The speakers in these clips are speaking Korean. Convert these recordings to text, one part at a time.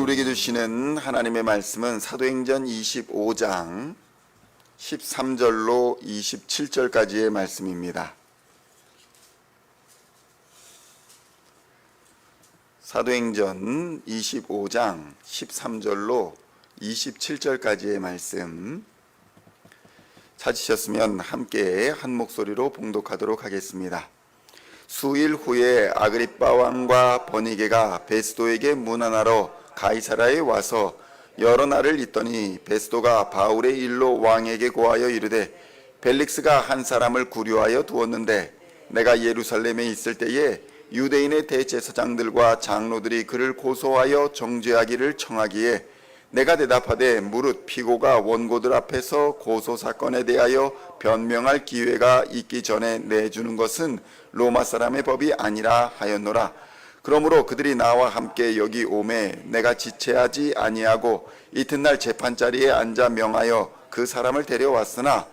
우리에게 주시는 하나님의 말씀은 사도행전 25장 13절로 27절까지의 말씀입니다. 사도행전 25장 13절로 27절까지의 말씀 찾으셨으면 함께 한 목소리로 봉독하도록 하겠습니다. 수일 후에 아그리빠 왕과 버니게가 베스도에게 문안하러 가이사라에 와서 여러 날을 있더니 베스도가 바울의 일로 왕에게 고하여 이르되 벨릭스가 한 사람을 구류하여 두었는데 내가 예루살렘에 있을 때에 유대인의 대제사장들과 장로들이 그를 고소하여 정죄하기를 청하기에 내가 대답하되 무릇 피고가 원고들 앞에서 고소사건에 대하여 변명할 기회가 있기 전에 내주는 것은 로마 사람의 법이 아니라 하였노라. 그러므로 그들이 나와 함께 여기 오매 내가 지체하지 아니하고 이튿날 재판자리에 앉아 명하여 그 사람을 데려왔으나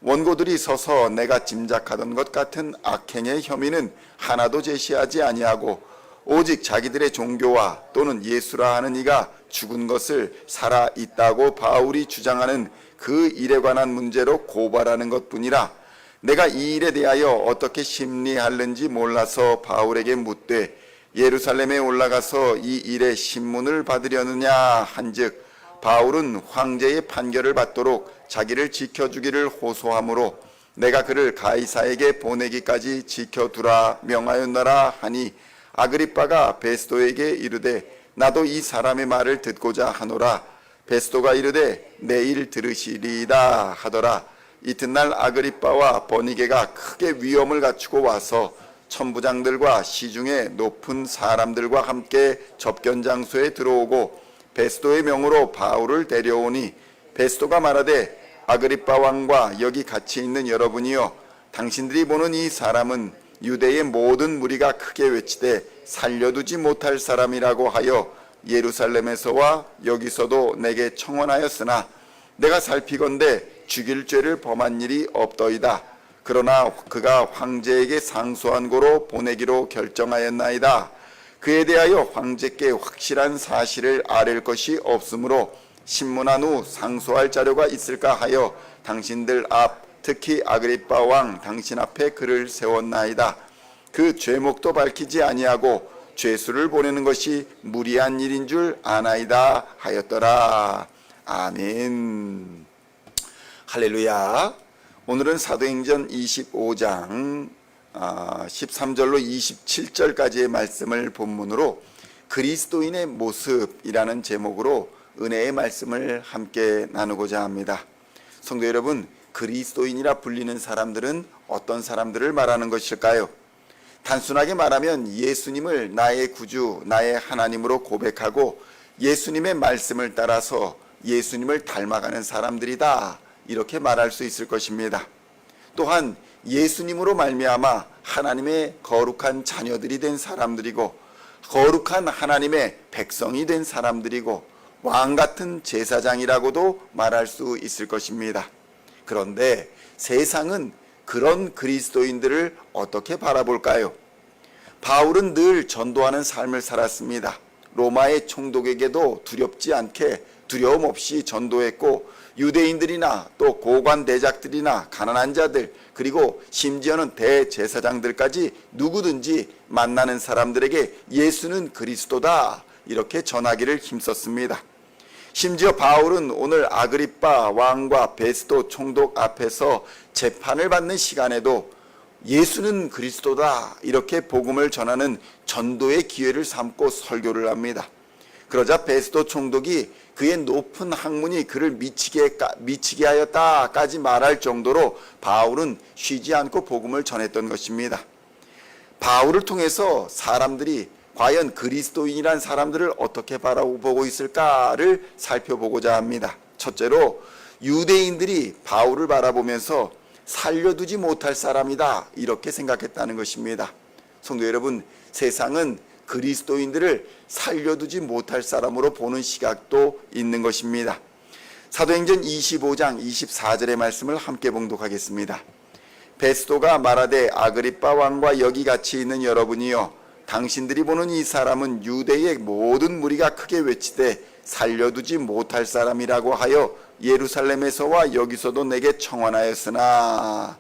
원고들이 서서 내가 짐작하던 것 같은 악행의 혐의는 하나도 제시하지 아니하고 오직 자기들의 종교와 또는 예수라 하는 이가 죽은 것을 살아 있다고 바울이 주장하는 그 일에 관한 문제로 고발하는 것뿐이라. 내가 이 일에 대하여 어떻게 심리하는지 몰라서 바울에게 묻되 예루살렘에 올라가서 이 일의 신문을 받으려느냐 한즉 바울은 황제의 판결을 받도록 자기를 지켜주기를 호소하므로 내가 그를 가이사에게 보내기까지 지켜두라 명하였노라 하니 아그리빠가 베스도에게 이르되 나도 이 사람의 말을 듣고자 하노라. 베스도가 이르되 내일 들으시리이다 하더라. 이튿날 아그리빠와 버니게가 크게 위엄을 갖추고 와서 천부장들과 시중에 높은 사람들과 함께 접견 장소에 들어오고 베스도의 명으로 바울을 데려오니 베스도가 말하되 아그리빠 왕과 여기 같이 있는 여러분이여 당신들이 보는 이 사람은 유대의 모든 무리가 크게 외치되 살려두지 못할 사람이라고 하여 예루살렘에서와 여기서도 내게 청원하였으나 내가 살피건대 죽일 죄를 범한 일이 없더이다. 그러나 그가 황제에게 상소한 고로 보내기로 결정하였나이다. 그에 대하여 황제께 확실한 사실을 아랠 것이 없으므로 신문한 후 상소할 자료가 있을까 하여 당신들 앞 특히 아그리빠 왕 당신 앞에 그를 세웠나이다. 그 죄목도 밝히지 아니하고 죄수를 보내는 것이 무리한 일인 줄 아나이다 하였더라. 아멘. 할렐루야. 오늘은 사도행전 25장 13절로 27절까지의 말씀을 본문으로 그리스도인의 모습이라는 제목으로 은혜의 말씀을 함께 나누고자 합니다. 성도 여러분, 그리스도인이라 불리는 사람들은 어떤 사람들을 말하는 것일까요? 단순하게 말하면 예수님을 나의 구주, 나의 하나님으로 고백하고 예수님의 말씀을 따라서 예수님을 닮아가는 사람들이다, 이렇게 말할 수 있을 것입니다. 또한 예수님으로 말미암아 하나님의 거룩한 자녀들이 된 사람들이고 거룩한 하나님의 백성이 된 사람들이고 왕 같은 제사장이라고도 말할 수 있을 것입니다. 그런데 세상은 그런 그리스도인들을 어떻게 바라볼까요? 바울은 늘 전도하는 삶을 살았습니다. 로마의 총독에게도 두렵지 않게 두려움 없이 전도했고 유대인들이나 또 고관 대작들이나 가난한 자들 그리고 심지어는 대제사장들까지 누구든지 만나는 사람들에게 예수는 그리스도다 이렇게 전하기를 힘썼습니다. 심지어 바울은 오늘 아그리빠 왕과 베스도 총독 앞에서 재판을 받는 시간에도 예수는 그리스도다 이렇게 복음을 전하는 전도의 기회를 삼고 설교를 합니다. 그러자 베스도 총독이 그의 높은 학문이 그를 미치게 하였다까지 말할 정도로 바울은 쉬지 않고 복음을 전했던 것입니다. 바울을 통해서 사람들이 과연 그리스도인이란 사람들을 어떻게 바라보고 있을까를 살펴보고자 합니다. 첫째로 유대인들이 바울을 바라보면서 살려두지 못할 사람이다 이렇게 생각했다는 것입니다. 성도 여러분, 세상은 그리스도인들을 살려두지 못할 사람으로 보는 시각도 있는 것입니다. 사도행전 25장 24절의 말씀을 함께 봉독하겠습니다. 베스도가 말하되 아그리빠 왕과 여기 같이 있는 여러분이여 당신들이 보는 이 사람은 유대의 모든 무리가 크게 외치되 살려두지 못할 사람이라고 하여 예루살렘에서와 여기서도 내게 청원하였으나.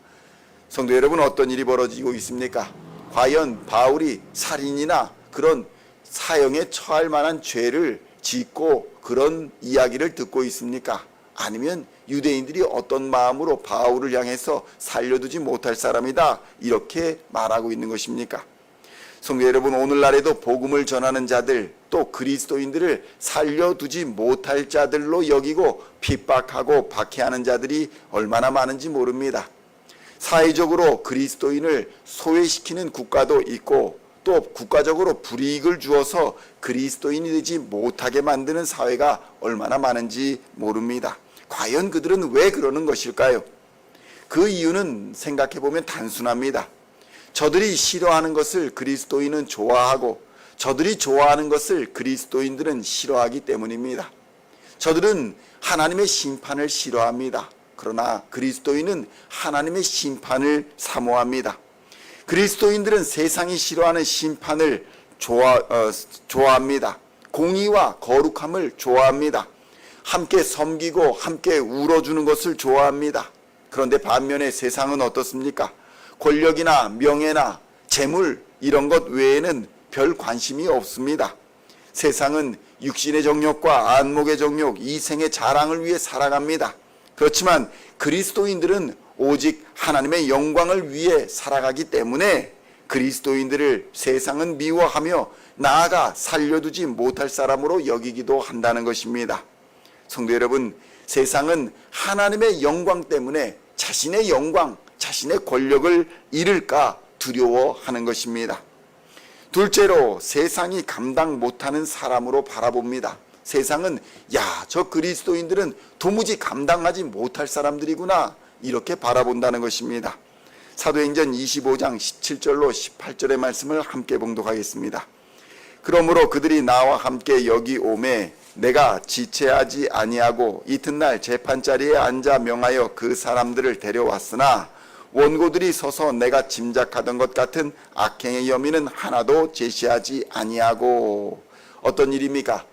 성도 여러분, 어떤 일이 벌어지고 있습니까? 과연 바울이 살인이나 그런 사형에 처할 만한 죄를 짓고 그런 이야기를 듣고 있습니까? 아니면 유대인들이 어떤 마음으로 바울을 향해서 살려두지 못할 사람이다 이렇게 말하고 있는 것입니까? 성도 여러분, 오늘날에도 복음을 전하는 자들, 또 그리스도인들을 살려두지 못할 자들로 여기고 핍박하고 박해하는 자들이 얼마나 많은지 모릅니다. 사회적으로 그리스도인을 소외시키는 국가도 있고 또 국가적으로 불이익을 주어서 그리스도인이 되지 못하게 만드는 사회가 얼마나 많은지 모릅니다. 과연 그들은 왜 그러는 것일까요? 그 이유는 생각해보면 단순합니다. 저들이 싫어하는 것을 그리스도인은 좋아하고 저들이 좋아하는 것을 그리스도인들은 싫어하기 때문입니다. 저들은 하나님의 심판을 싫어합니다. 그러나 그리스도인은 하나님의 심판을 사모합니다. 그리스도인들은 세상이 싫어하는 심판을 좋아합니다. 공의와 거룩함을 좋아합니다. 함께 섬기고 함께 울어주는 것을 좋아합니다. 그런데 반면에 세상은 어떻습니까? 권력이나 명예나 재물 이런 것 외에는 별 관심이 없습니다. 세상은 육신의 정욕과 안목의 정욕, 이생의 자랑을 위해 살아갑니다. 그렇지만 그리스도인들은 오직 하나님의 영광을 위해 살아가기 때문에 그리스도인들을 세상은 미워하며 나아가 살려두지 못할 사람으로 여기기도 한다는 것입니다. 성도 여러분, 세상은 하나님의 영광 때문에 자신의 영광, 자신의 권력을 잃을까 두려워하는 것입니다. 둘째로 세상이 감당 못하는 사람으로 바라봅니다. 세상은 저 그리스도인들은 도무지 감당하지 못할 사람들이구나 이렇게 바라본다는 것입니다. 사도행전 25장 17절로 18절의 말씀을 함께 봉독하겠습니다. 그러므로 그들이 나와 함께 여기 오매 내가 지체하지 아니하고 이튿날 재판자리에 앉아 명하여 그 사람들을 데려왔으나 원고들이 서서 내가 짐작하던 것 같은 악행의 혐의는 하나도 제시하지 아니하고. 어떤 일입니까?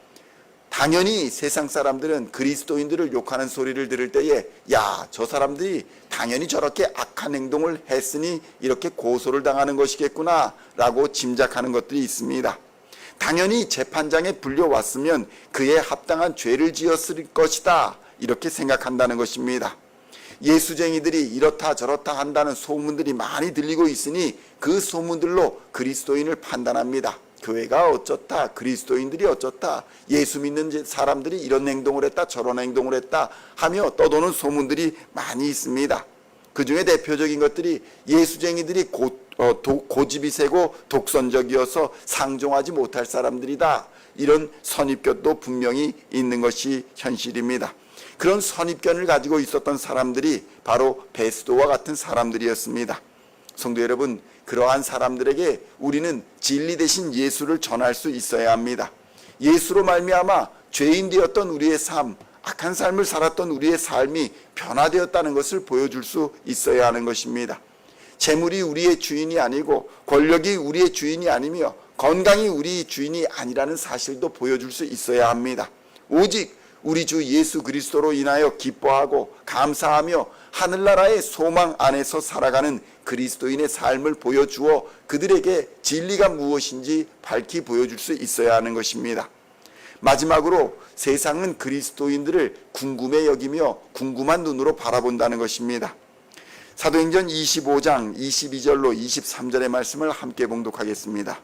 당연히 세상 사람들은 그리스도인들을 욕하는 소리를 들을 때에 저 사람들이 당연히 저렇게 악한 행동을 했으니 이렇게 고소를 당하는 것이겠구나 라고 짐작하는 것들이 있습니다. 당연히 재판장에 불려왔으면 그에 합당한 죄를 지었을 것이다 이렇게 생각한다는 것입니다. 예수쟁이들이 이렇다 저렇다 한다는 소문들이 많이 들리고 있으니 그 소문들로 그리스도인을 판단합니다. 교회가 어쩌다, 그리스도인들이 어쩌다, 예수 믿는 사람들이 이런 행동을 했다 저런 행동을 했다 하며 떠도는 소문들이 많이 있습니다. 그 중에 대표적인 것들이 예수쟁이들이 고집이 세고 독선적이어서 상종하지 못할 사람들이다, 이런 선입견도 분명히 있는 것이 현실입니다. 그런 선입견을 가지고 있었던 사람들이 바로 베스도와 같은 사람들이었습니다. 성도 여러분, 그러한 사람들에게 우리는 진리 대신 예수를 전할 수 있어야 합니다. 예수로 말미암아 죄인 되었던 우리의 삶, 악한 삶을 살았던 우리의 삶이 변화되었다는 것을 보여줄 수 있어야 하는 것입니다. 재물이 우리의 주인이 아니고 권력이 우리의 주인이 아니며 건강이 우리 주인이 아니라는 사실도 보여줄 수 있어야 합니다. 오직 우리 주 예수 그리스도로 인하여 기뻐하고 감사하며 하늘나라의 소망 안에서 살아가는 그리스도인의 삶을 보여주어 그들에게 진리가 무엇인지 밝히 보여줄 수 있어야 하는 것입니다. 마지막으로 세상은 그리스도인들을 궁금해 여기며 궁금한 눈으로 바라본다는 것입니다. 사도행전 25장 22절로 23절의 말씀을 함께 봉독하겠습니다.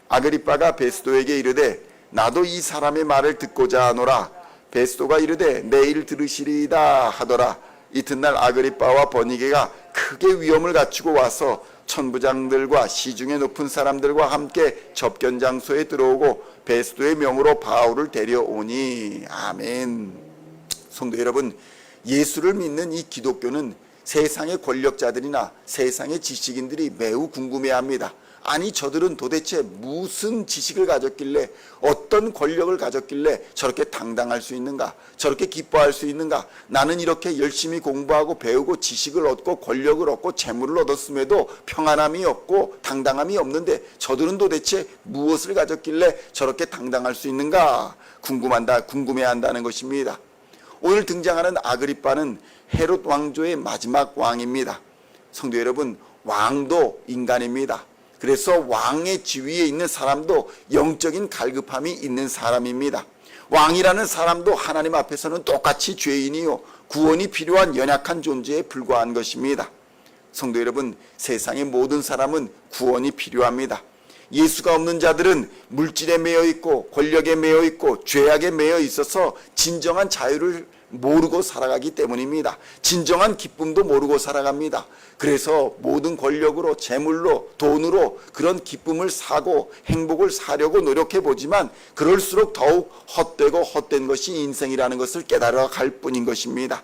아그리빠가 베스도에게 이르되 나도 이 사람의 말을 듣고자 하노라. 베스도가 이르되 내일 들으시리이다 하더라. 이튿날 아그리빠와 버니게가 크게 위험을 갖추고 와서 천부장들과 시중에 높은 사람들과 함께 접견 장소에 들어오고 베스도의 명으로 바울을 데려오니. 아멘. 성도 여러분, 예수를 믿는 이 기독교는 세상의 권력자들이나 세상의 지식인들이 매우 궁금해합니다. 아니 저들은 도대체 무슨 지식을 가졌길래, 어떤 권력을 가졌길래 저렇게 당당할 수 있는가, 저렇게 기뻐할 수 있는가. 나는 이렇게 열심히 공부하고 배우고 지식을 얻고 권력을 얻고 재물을 얻었음에도 평안함이 없고 당당함이 없는데 저들은 도대체 무엇을 가졌길래 저렇게 당당할 수 있는가 궁금해한다는 것입니다. 오늘 등장하는 아그리빠는 헤롯 왕조의 마지막 왕입니다. 성도 여러분, 왕도 인간입니다. 그래서 왕의 지위에 있는 사람도 영적인 갈급함이 있는 사람입니다. 왕이라는 사람도 하나님 앞에서는 똑같이 죄인이요, 구원이 필요한 연약한 존재에 불과한 것입니다. 성도 여러분, 세상의 모든 사람은 구원이 필요합니다. 예수가 없는 자들은 물질에 매여 있고 권력에 매여 있고 죄악에 매여 있어서 진정한 자유를 모르고 살아가기 때문입니다. 진정한 기쁨도 모르고 살아갑니다. 그래서 모든 권력으로, 재물로, 돈으로 그런 기쁨을 사고 행복을 사려고 노력해 보지만 그럴수록 더욱 헛되고 헛된 것이 인생이라는 것을 깨달아 갈 뿐인 것입니다.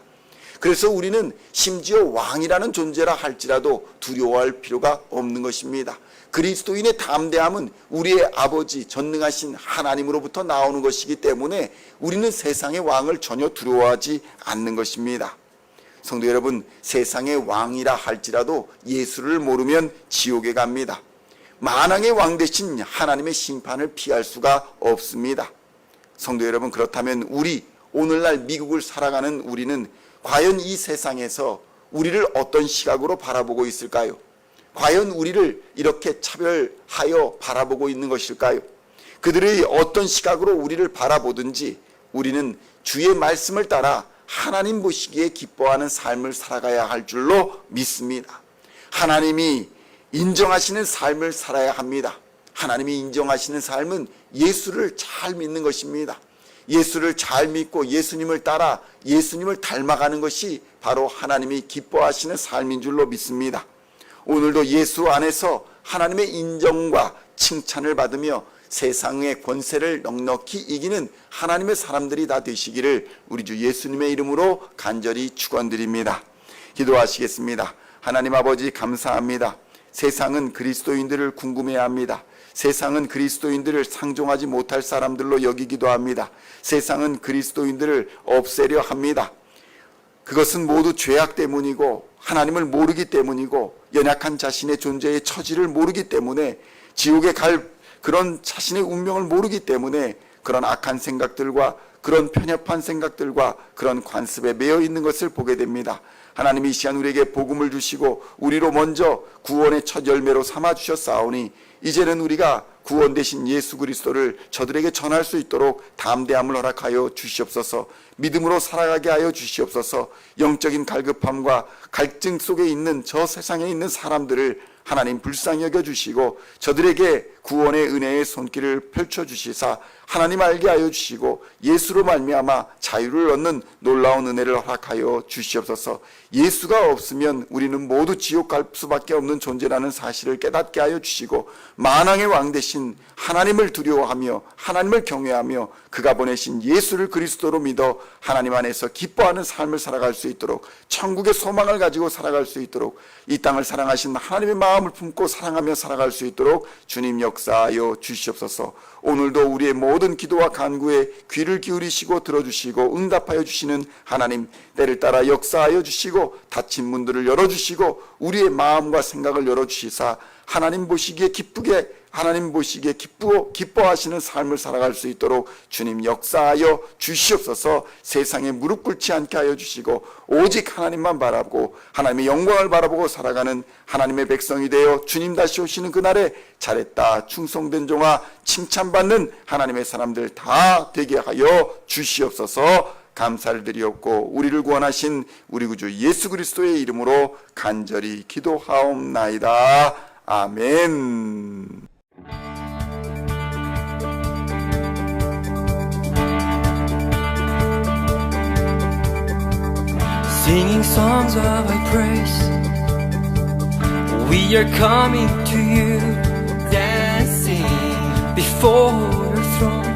그래서 우리는 심지어 왕이라는 존재라 할지라도 두려워할 필요가 없는 것입니다. 그리스도인의 담대함은 우리의 아버지 전능하신 하나님으로부터 나오는 것이기 때문에 우리는 세상의 왕을 전혀 두려워하지 않는 것입니다. 성도 여러분, 세상의 왕이라 할지라도 예수를 모르면 지옥에 갑니다. 만왕의 왕 대신 하나님의 심판을 피할 수가 없습니다. 성도 여러분, 그렇다면 오늘날 미국을 살아가는 우리는 과연 이 세상에서 우리를 어떤 시각으로 바라보고 있을까요? 과연 우리를 이렇게 차별하여 바라보고 있는 것일까요? 그들의 어떤 시각으로 우리를 바라보든지 우리는 주의 말씀을 따라 하나님 보시기에 기뻐하는 삶을 살아가야 할 줄로 믿습니다. 하나님이 인정하시는 삶을 살아야 합니다. 하나님이 인정하시는 삶은 예수를 잘 믿는 것입니다. 예수를 잘 믿고 예수님을 따라 예수님을 닮아가는 것이 바로 하나님이 기뻐하시는 삶인 줄로 믿습니다. 오늘도 예수 안에서 하나님의 인정과 칭찬을 받으며 세상의 권세를 넉넉히 이기는 하나님의 사람들이 다 되시기를 우리 주 예수님의 이름으로 간절히 축원드립니다. 기도하시겠습니다. 하나님 아버지, 감사합니다. 세상은 그리스도인들을 궁금해합니다. 세상은 그리스도인들을 상종하지 못할 사람들로 여기기도 합니다. 세상은 그리스도인들을 없애려 합니다. 그것은 모두 죄악 때문이고 하나님을 모르기 때문이고 연약한 자신의 존재의 처지를 모르기 때문에 지옥에 갈 그런 자신의 운명을 모르기 때문에 그런 악한 생각들과 그런 편협한 생각들과 그런 관습에 매여 있는 것을 보게 됩니다. 하나님, 이 시간 우리에게 복음을 주시고 우리로 먼저 구원의 첫 열매로 삼아 주셨사오니 이제는 우리가 구원 되신 예수 그리스도를 저들에게 전할 수 있도록 담대함을 허락하여 주시옵소서. 믿음으로 살아가게 하여 주시옵소서. 영적인 갈급함과 갈증 속에 있는 저 세상에 있는 사람들을 하나님 불쌍히 여겨주시고 저들에게 구원의 은혜의 손길을 펼쳐주시사 하나님 알게 하여 주시고 예수로 말미암아 자유를 얻는 놀라운 은혜를 허락하여 주시옵소서. 예수가 없으면 우리는 모두 지옥 갈 수밖에 없는 존재라는 사실을 깨닫게 하여 주시고 만왕의 왕 대신 하나님을 두려워하며 하나님을 경외하며 그가 보내신 예수를 그리스도로 믿어 하나님 안에서 기뻐하는 삶을 살아갈 수 있도록, 천국의 소망을 가지고 살아갈 수 있도록, 이 땅을 사랑하신 하나님의 마음을 품고 사랑하며 살아갈 수 있도록 주님 역사하여 주시옵소서. 오늘도 우리의 모든 기도와 간구에 귀를 기울이시고 들어주시고 응답하여 주시는 하나님, 때를 따라 역사하여 주시고 닫힌 문들을 열어주시고 우리의 마음과 생각을 열어주시사 하나님 보시기에 기뻐하시는 삶을 살아갈 수 있도록 주님 역사하여 주시옵소서. 세상에 무릎 꿇지 않게 하여 주시고 오직 하나님만 바라보고 하나님의 영광을 바라보고 살아가는 하나님의 백성이 되어 주님 다시 오시는 그날에 잘했다, 충성된 종아, 칭찬받는 하나님의 사람들 다 되게 하여 주시옵소서. 감사를 드리옵고 우리를 구원하신 우리 구주 예수 그리스도의 이름으로 간절히 기도하옵나이다. 아멘. Singing songs of thy praise, we are coming to you, dancing before your throne.